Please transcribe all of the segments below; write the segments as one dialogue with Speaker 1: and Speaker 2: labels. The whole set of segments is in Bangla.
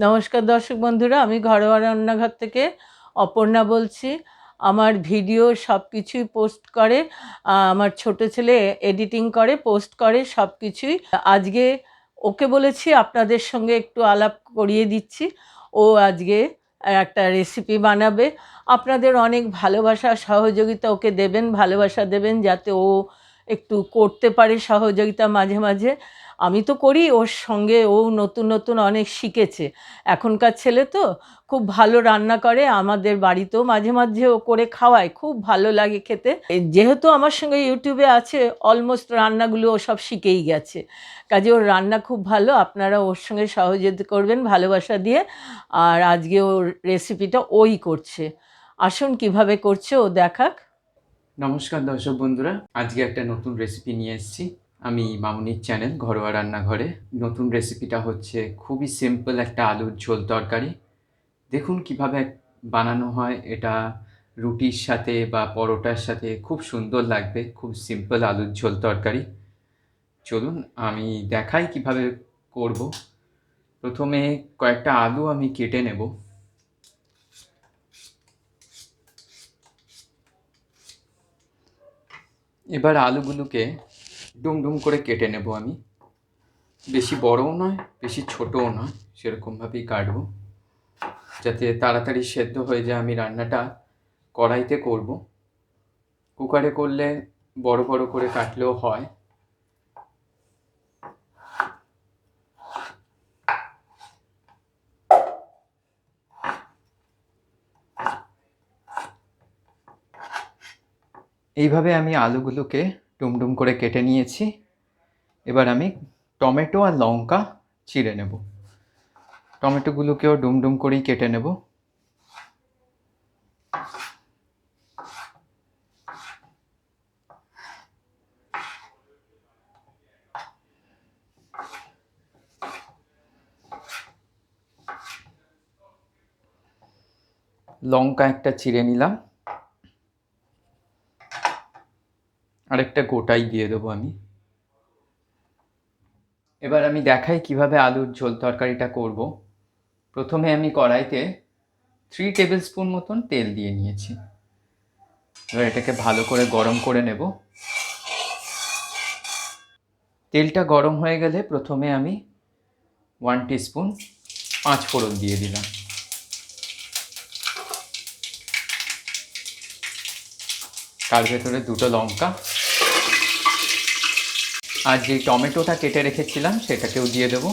Speaker 1: নমস্কার দর্শক বন্ধুরা, আমি ঘরোয়া রান্নাঘর থেকে অপর্ণা বলছি। আমার ভিডিও সব কিছুই পোস্ট করে, আমার ছোট ছেলে এডিটিং করে, পোস্ট করে সব কিছুই। আজকে ওকে বলেছি আপনাদের সঙ্গে একটু আলাপ করিয়ে দিচ্ছি। ও আজকে একটা রেসিপি বানাবে। আপনাদের অনেক ভালোবাসা সহযোগিতা ওকে দেবেন, ভালোবাসা দেবেন যাতে ও একটু করতে পারে, সহযোগিতা মাঝে মাঝে। আমি তো করি, ওর সঙ্গে ও নতুন নতুন অনেক শিখেছে। এখনকার ছেলে তো খুব ভালো রান্না করে, আমাদের বাড়িতেও মাঝে মাঝে ও করে খাওয়ায়, খুব ভালো লাগে খেতে। যেহেতু আমার সঙ্গে ইউটিউবে আছে, অলমোস্ট রান্নাগুলো ও সব শিখেই গেছে। কাজে ওর রান্না খুব ভালো, আপনারা ওর সঙ্গে সহযোগিতা করবেন ভালোবাসা দিয়ে। আর আজকে ওর রেসিপিটা ওই করছে, আসুন কিভাবে করছে ও দেখাক।
Speaker 2: নমস্কার দর্শক বন্ধুরা, আজকে একটা নতুন রেসিপি নিয়ে এসেছি। আমি মামুনির চ্যানেল ঘরোয়া রান্নাঘরে। নতুন রেসিপিটা হচ্ছে খুবই সিম্পল একটা আলুর ঝোল তরকারি। দেখুন কিভাবে বানানো হয়। এটা রুটির সাথে বা পরোটার সাথে খুব সুন্দর লাগবে। খুব সিম্পল আলুর ঝোল তরকারি। চলুন আমি দেখাই কিভাবে করব। প্রথমে কয়েকটা আলু আমি কেটে নেব। এবার আলুগুলোকে ডুম করে কেটে নেব আমি। বেশি বড়ও নয়, বেশি ছোটও নয়, সেরকমভাবেই কাটবো যাতে তাড়াতাড়ি সেদ্ধ হয়ে যায়। আমি রান্নাটা কড়াইতে করব, কুকারে করলে বড় বড় করে কাটলেও হয়। এইভাবে আমি আলুগুলোকে ডুম করে কেটে নিয়েছি। এবার আমি টমেটো আর লঙ্কা চিড়ে নেব। টমেটোগুলোকেও ডুম করেই কেটে নেব। লঙ্কা একটা চিড়ে নিলাম, আরেকটা গোটাই দিয়ে দেবো আমি। এবার আমি দেখাই কিভাবে আলুর ঝোল তরকারিটা করব। প্রথমে আমি কড়াইতে 3 টেবিল স্পুন মতন তেল দিয়ে নিয়েছি। এবার এটাকে ভালো করে গরম করে নেব। তেলটা গরম হয়ে গেলে প্রথমে আমি 1 টিস্পুন 5 ফোড়ন দিয়ে দিলাম। তার ভেতরে 2টো লঙ্কা আর যে টমেটোটা কেটে রেখেছিলাম সেটাকেও দিয়ে দেব।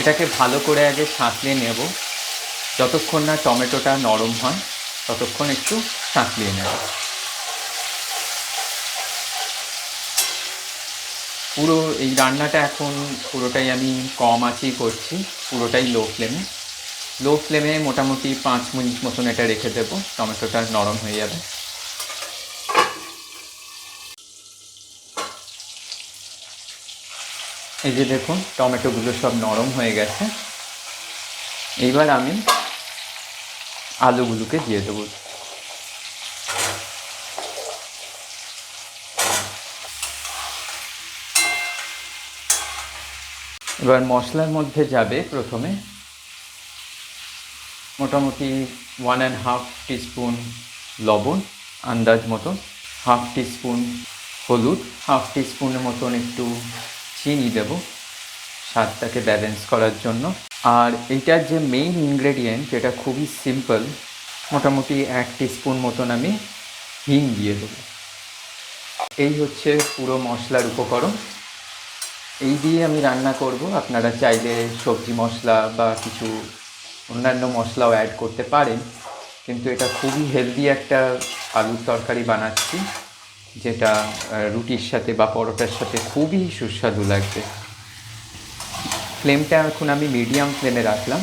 Speaker 2: এটাকে ভালো করে আগে সাঁতলিয়ে নেব। যতক্ষণ না টমেটোটা নরম হয় ততক্ষণ একটু সাঁতলিয়ে নেব। পুরো এই রান্নাটা এখন পুরোটাই আমি কম আঁচেই করছি, পুরোটাই লো ফ্লেমে মোটামুটি 5 মিনিট মতন এটা রেখে দেবো, টমেটোটা নরম হয়ে যাবে। এই যে দেখুন টমেটোগুলো সব নরম হয়ে গেছে। এইবার আমি আলুগুলোকে দিয়ে দেবো। এবার মশলার মধ্যে যাবে প্রথমে মোটামুটি 1.5 টিস্পুন লবণ আন্দাজ মতন, 1/2 টিস্পুন হলুদ, 1/2 টিস্পুনের মতন একটু চিনি দেব স্বাদটাকে ব্যালেন্স করার জন্য। আর এইটার যে মেইন ইনগ্রেডিয়েন্ট যেটা খুবই সিম্পল, মোটামুটি 1 টিস্পুন মতন আমি হিং দিয়ে দেবো। এই হচ্ছে পুরো মশলার উপকরণ। এই দিয়ে আমি রান্না করব। আপনারা চাইলে সবজি মশলা বা কিছু অন্যান্য মশলাও অ্যাড করতে পারেন, কিন্তু এটা খুবই হেলদি একটা আলুর তরকারি বানাচ্ছি, যেটা রুটির সাথে বা পরোটার সাথে খুবই সুস্বাদু লাগবে। ফ্লেমটা এখন আমি মিডিয়াম ফ্লেমে রাখলাম।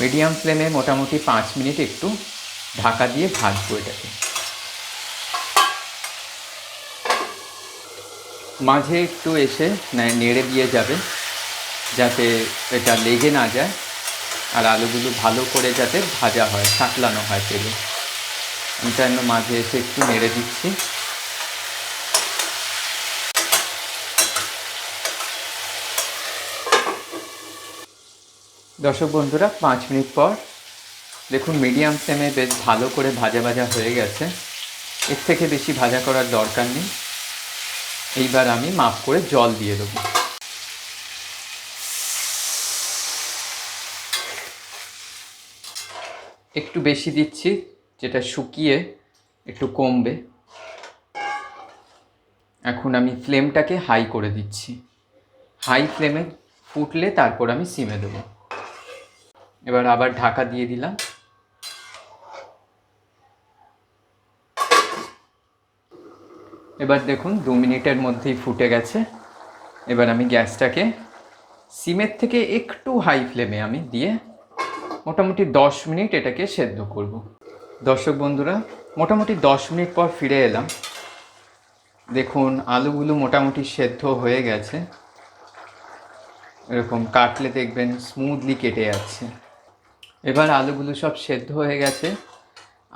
Speaker 2: মিডিয়াম ফ্লেমে মোটামুটি 5 মিনিট একটু ঢাকা দিয়ে ভাজবো এটাকে। মাঝে একটু এসে নেড়ে দিয়ে যাবে যাতে এটা লেগে না যায়, আর আলুগুলো ভালো করে যাতে ভাজা হয়, সাঁতলানো হয় তেলে। আমি তাই মাঝে এসে একটু নেড়ে দিচ্ছি। দর্শক বন্ধুরা 5 মিনিট পর দেখুন মিডিয়াম ফ্লেমে বেশ ভালো করে ভাজা ভাজা হয়ে গেছে। এর থেকে বেশি ভাজা করার দরকার নেই। এইবার আমি মাপ করে জল দিয়ে দেবো। একটু বেশি দিচ্ছি, যেটা শুকিয়ে একটু কমবে। এখন আমি ফ্লেমটাকে হাই করে দিচ্ছি। হাই ফ্লেমে ফুটলে তারপর আমি সিমে দেবো। এবার আবার ঢাকা দিয়ে দিলাম। এবার দেখুন 2 মিনিটের মধ্যেই ফুটে গেছে। এবার আমি গ্যাসটাকে সিমের থেকে একটু হাই ফ্লেমে আমি দিয়ে মোটামুটি 10 মিনিট এটাকে সেদ্ধ করব। দর্শক বন্ধুরা, মোটামুটি 10 মিনিট পর ফিরে এলাম। দেখুন আলুগুলো মোটামুটি সেদ্ধ হয়ে গেছে। এরকম কাটলে দেখবেন স্মুথলি কেটে যাচ্ছে। এবার আলুগুলো সব সেদ্ধ হয়ে গেছে।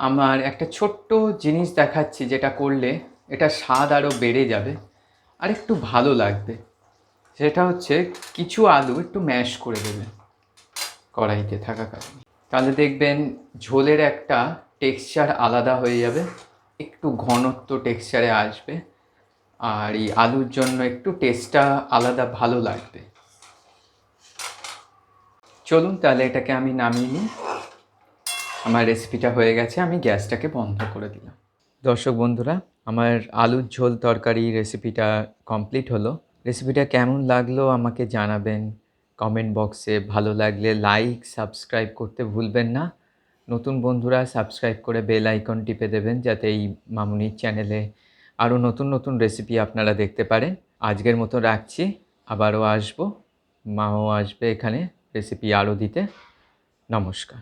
Speaker 2: আমার একটা ছোট্ট জিনিস দেখাচ্ছি, যেটা করলে এটা স্বাদ আরও বেড়ে যাবে আর একটু ভালো লাগবে। সেটা হচ্ছে কিছু আলু একটু ম্যাশ করে দেবে কড়াইতে থাকা কারণে। তাহলে দেখবেন ঝোলের একটা টেক্সচার আলাদা হয়ে যাবে, একটু ঘনত্ব টেক্সচারে আসবে, আর এই আলুর জন্য একটু টেস্টটা আলাদা ভালো লাগবে। চলুন তাহলে এটাকে আমি নামিয়ে নিই। আমার রেসিপিটা হয়ে গেছে, আমি গ্যাসটাকে বন্ধ করে দিলাম। দর্শক বন্ধুরা, আমার আলুর ঝোল তরকারি রেসিপিটা কমপ্লিট হলো। রেসিপিটা কেমন লাগলো আমাকে জানাবেন কমেন্ট বক্সে। ভালো লাগলে লাইক সাবস্ক্রাইব করতে ভুলবেন না। নতুন বন্ধুরা সাবস্ক্রাইব করে বেল আইকন টিপে দেবেন, যাতে এই মামুনির চ্যানেলে আরও নতুন নতুন রেসিপি আপনারা দেখতে পারেন। আজকের মতো রাখছি, আবারও আসবো, মাও আসবে এখানে রেসিপি আরও দিতে। নমস্কার।